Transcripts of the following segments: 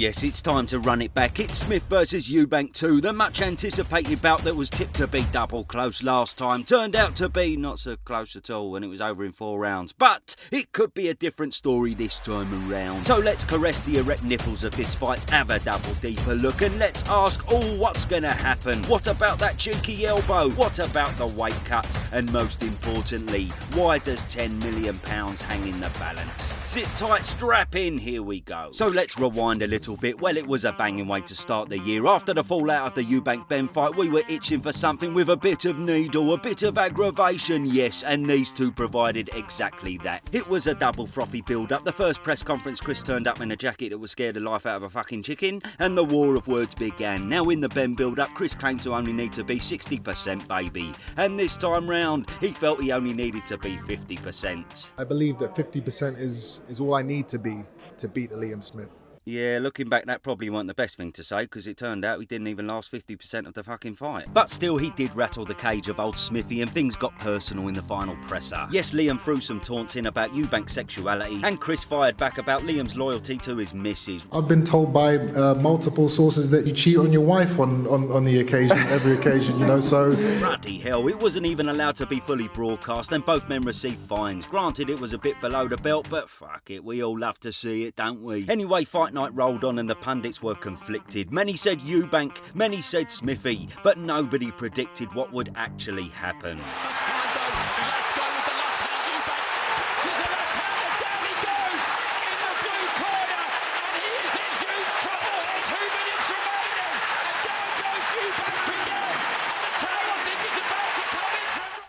yes, it's time to run it back. It's Smith versus Eubank 2, the much anticipated bout that was tipped to be double close last time. Turned out to be not so close at all, and it was over in 4 rounds. But it could be a different story this time around. So let's caress the erect nipples of this fight, have a double deeper look, and let's ask all what's gonna happen. What about that cheeky elbow? What about the weight cut? And most importantly, why does £10 million hang in the balance? Sit tight, strap in, here we go. So let's rewind a little bit. Well, it was a banging way to start the year. After the fallout of the Eubank Benn fight, we were itching for something with a bit of needle, a bit of aggravation, yes, and these two provided exactly that. It was a double frothy build-up. The first press conference, Chris turned up in a jacket that would scare the life out of a fucking chicken, and the war of words began. Now in the Benn build-up, Chris claimed to only need to be 60% baby, and this time round, he felt he only needed to be 50%. I believe that 50% is all I need to be to beat Liam Smith. Yeah, looking back, that probably weren't the best thing to say, because it turned out he didn't even last 50% of the fucking fight. But still, he did rattle the cage of old Smithy, and things got personal in the final presser. Yes, Liam threw some taunts in about Eubank's sexuality, and Chris fired back about Liam's loyalty to his missus. I've been told by multiple sources that you cheat on your wife on the occasion, every occasion, you know, so... Bloody hell, it wasn't even allowed to be fully broadcast, and both men received fines. Granted, it was a bit below the belt, but fuck it, we all love to see it, don't we? Anyway, fight night rolled on and the pundits were conflicted. Many said Eubank, many said Smithy, but nobody predicted what would actually happen.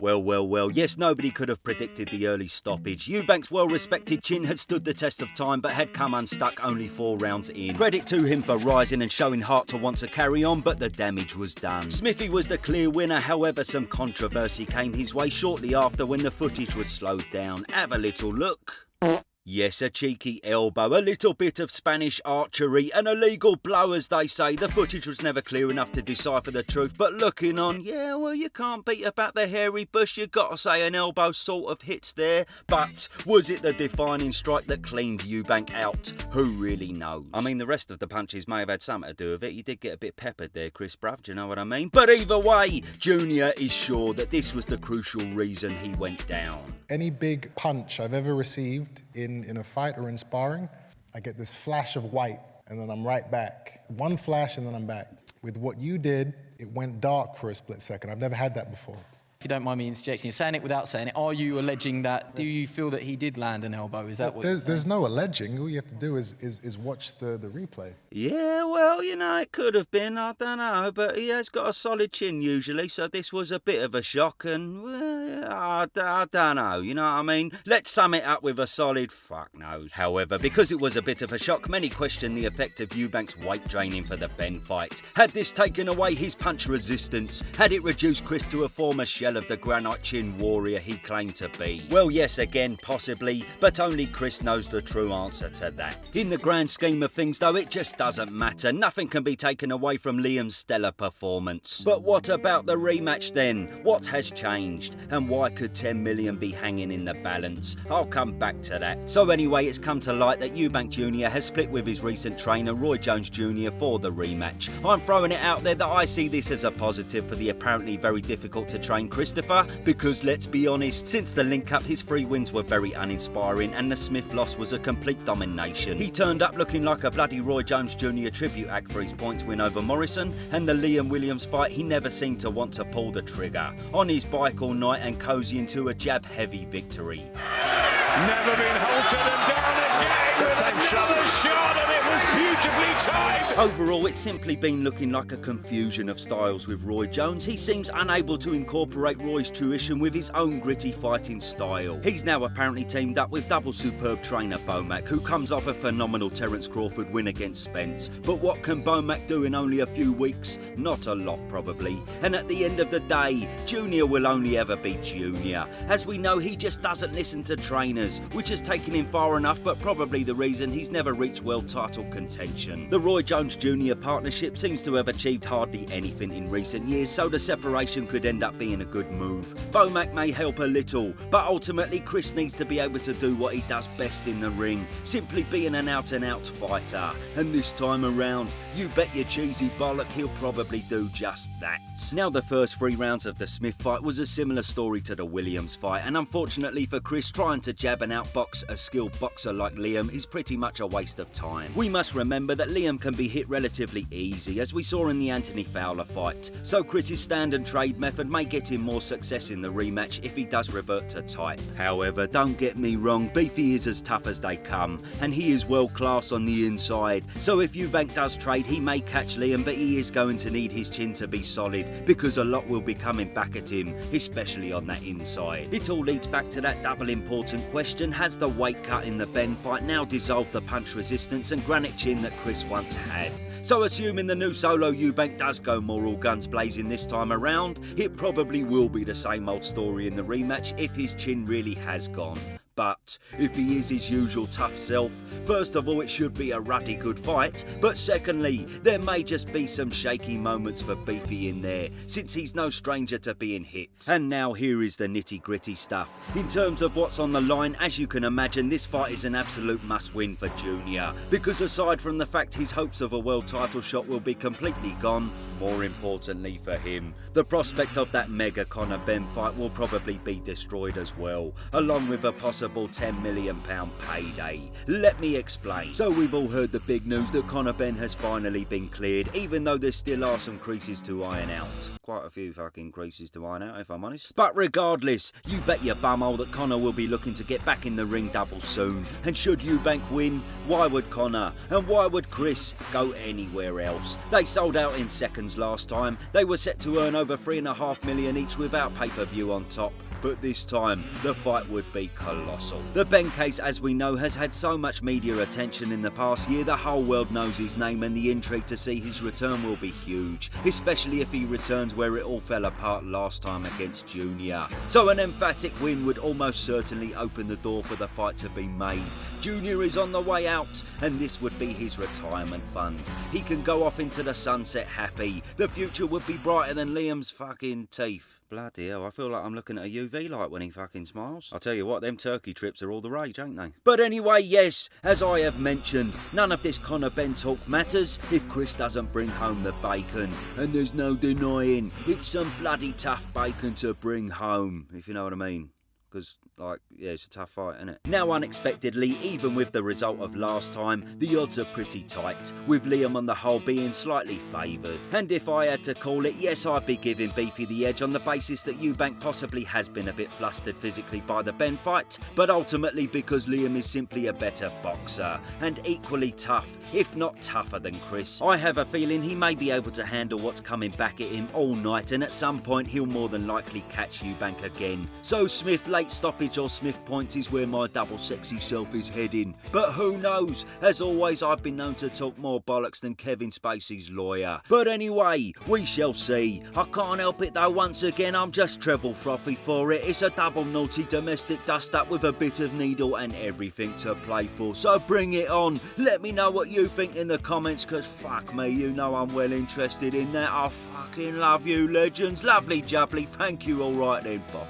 Well, yes, nobody could have predicted the early stoppage. Eubank's well-respected chin had stood the test of time, but had come unstuck only 4 rounds in. Credit to him for rising and showing heart to want to carry on, but the damage was done. Smithy was the clear winner, however, some controversy came his way shortly after when the footage was slowed down. Have a little look. Yes, a cheeky elbow, a little bit of Spanish archery, an illegal blow as they say. The footage was never clear enough to decipher the truth, but looking on, yeah, well, you can't beat about the hairy bush. You gotta say an elbow sort of hits there. But was it the defining strike that cleaned Eubank out? Who really knows? I mean, the rest of the punches may have had something to do with it. You did get a bit peppered there, Chris, bruv, do you know what I mean? But either way, Junior is sure that this was the crucial reason he went down. Any big punch I've ever received in a fight or in sparring, I get this flash of white and then I'm right back. One flash and then I'm back. With what you did, it went dark for a split second. I've never had that before. If you don't mind me interjecting, you're saying it without saying it. Are you alleging that? Do you feel that he did land an elbow? Is that what you're saying? There's no alleging. All you have to do is watch the replay. Yeah, well, you know, it could have been, I don't know, but he has got a solid chin usually, so this was a bit of a shock, and, well, I don't know, you know what I mean? Let's sum it up with a solid fuck knows. However, because it was a bit of a shock, many questioned the effect of Eubank's weight training for the Benn fight. Had this taken away his punch resistance? Had it reduced Chris to a former shell of the granite chin warrior he claimed to be? Well, yes, again, possibly, but only Chris knows the true answer to that. In the grand scheme of things, though, it just doesn't matter. Nothing can be taken away from Liam's stellar performance. But what about the rematch then? What has changed? And why could 10 million be hanging in the balance? I'll come back to that. So anyway, it's come to light that Eubank Jr has split with his recent trainer, Roy Jones Jr, for the rematch. I'm throwing it out there that I see this as a positive for the apparently very difficult to train Christopher, because let's be honest, since the link-up, his 3 wins were very uninspiring and the Smith loss was a complete domination. He turned up looking like a bloody Roy Jones Jr tribute act for his points win over Morrison, and the Liam Williams fight, he never seemed to want to pull the trigger. On his bike all night and cozy into a jab-heavy victory. Never been halted and down again with another shot, and it was beautifully timed. Overall, it's simply been looking like a confusion of styles with Roy Jones. He seems unable to incorporate Roy's tuition with his own gritty fighting style. He's now apparently teamed up with double superb trainer Bomac, who comes off a phenomenal Terence Crawford win against Spence. But what can Bomac do in only a few weeks? Not a lot, probably. And at the end of the day, Junior will only ever be Junior. As we know, he just doesn't listen to trainers, which has taken him far enough, but probably the reason he's never reached world title contention. The Roy Jones Jones-Jr partnership seems to have achieved hardly anything in recent years, so the separation could end up being a good move. Bomac may help a little, but ultimately Chris needs to be able to do what he does best in the ring, simply being an out-and-out fighter. And this time around, you bet your cheesy bollock he'll probably do just that. Now, the first 3 rounds of the Smith fight was a similar story to the Williams fight, and unfortunately for Chris, trying to jab and outbox a skilled boxer like Liam is pretty much a waste of time. We must remember that Liam can be hit relatively easy, as we saw in the Anthony Fowler fight, so Chris's stand and trade method may get him more success in the rematch if he does revert to type. However, don't get me wrong, Beefy is as tough as they come, and he is world class on the inside, so if Eubank does trade, he may catch Liam, but he is going to need his chin to be solid, because a lot will be coming back at him, especially on that inside. It all leads back to that double important question: has the weight cut in the Benn fight now dissolved the punch resistance and granite chin that Chris once had? So assuming the new solo Eubank does go more all guns blazing this time around, it probably will be the same old story in the rematch if his chin really has gone. But if he is his usual tough self, first of all, it should be a ruddy good fight, but secondly, there may just be some shaky moments for Beefy in there, since he's no stranger to being hit. And now here is the nitty gritty stuff. In terms of what's on the line, as you can imagine, this fight is an absolute must win for Junior, because aside from the fact his hopes of a world title shot will be completely gone, more importantly for him, the prospect of that mega Connor Benn fight will probably be destroyed as well, along with a possible £10 million payday. Let me explain. So we've all heard the big news that Connor Benn has finally been cleared, even though there still are some creases to iron out. Quite a few fucking creases to iron out, if I'm honest. But regardless, you bet your bumhole that Connor will be looking to get back in the ring double soon. And should Eubank win, why would Connor and why would Chris go anywhere else? They sold out in seconds last time. They were set to earn over $3.5 million each without pay-per-view on top. But this time, the fight would be colossal. The Benn case, as we know, has had so much media attention in the past year, the whole world knows his name, and the intrigue to see his return will be huge, especially if he returns where it all fell apart last time against Junior. So an emphatic win would almost certainly open the door for the fight to be made. Junior is on the way out, and this would be his retirement fund. He can go off into the sunset happy. The future would be brighter than Liam's fucking teeth. Bloody hell, I feel like I'm looking at a UV light when he fucking smiles. I'll tell you what, them turkey trips are all the rage, ain't they? But anyway, yes, as I have mentioned, none of this Connor Benn talk matters if Chris doesn't bring home the bacon. And there's no denying, it's some bloody tough bacon to bring home, if you know what I mean. Because, like, yeah, it's a tough fight, isn't it? Now, unexpectedly, even with the result of last time, the odds are pretty tight, with Liam on the whole being slightly favoured. And if I had to call it, yes, I'd be giving Beefy the edge on the basis that Eubank possibly has been a bit flustered physically by the Benn fight, but ultimately because Liam is simply a better boxer, and equally tough, if not tougher than Chris. I have a feeling he may be able to handle what's coming back at him all night, and at some point he'll more than likely catch Eubank again. So Smith late stoppage or Smith points is where my double sexy self is heading. But who knows? As always, I've been known to talk more bollocks than Kevin Spacey's lawyer. But anyway, we shall see. I can't help it though, once again, I'm just treble frothy for it. It's a double naughty domestic dust-up with a bit of needle and everything to play for. So bring it on. Let me know what you think in the comments, because fuck me, you know I'm well interested in that. I fucking love you, legends. Lovely jubbly. Thank you, alright then, boss.